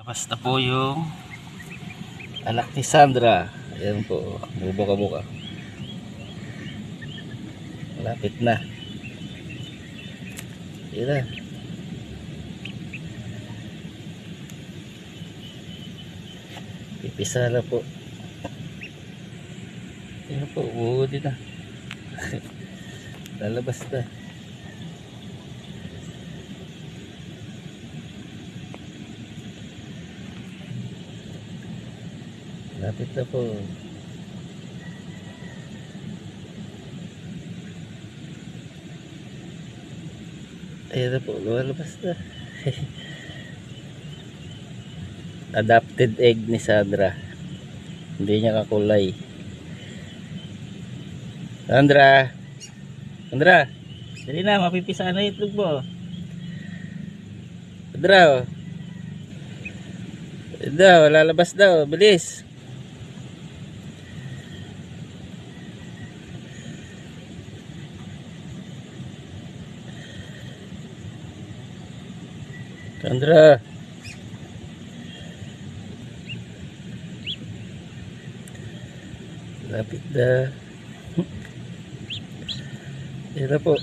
Labas na po yung anak ni Sandra. Ayan po, bubuka-buka. Malapit na. Ayan na. Pipisa na po. Ayan po, buhuli na. Lalabas na. Lapit na po. Ayan na po, lumalabas na. Adopted egg ni Sandra. Hindi niya kakulay. Sandra! Sandra! Dali na, mapipisa na itlog mo. Sandra! Daw, lalabas daw, bilis. Sandra. Lapit na. Yan na po.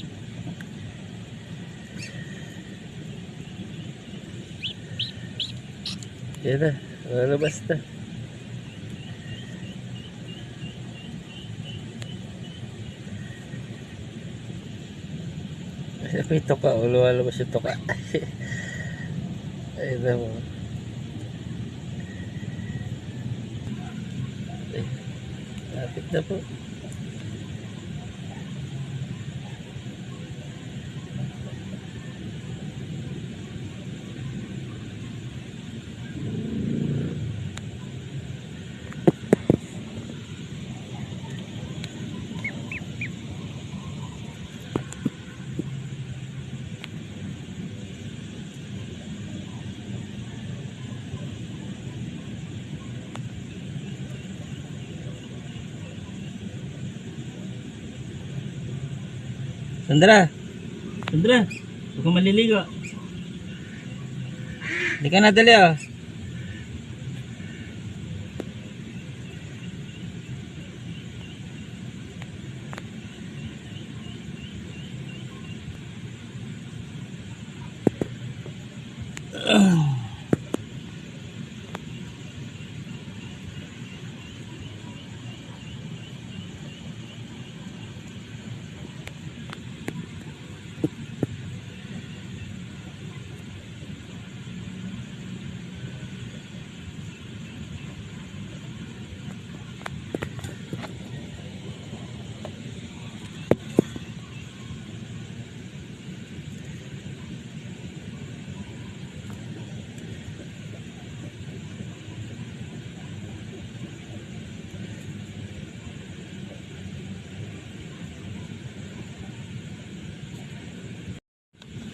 Yan na, lalabas na. May toka, lumalabas yung toka. Ayun na po. Lapit na po. Sandra! Sandra! Huwag kang maliligo. Hindi ka na dali oh.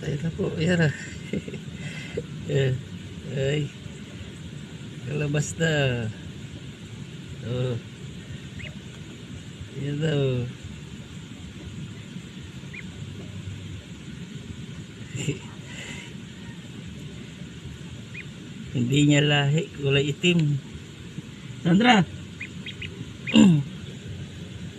Ayun na po, ayan na. Ay, kalabas na. Oh, ayan na oh. Hindi niya lahi, kulay itim. Sandra!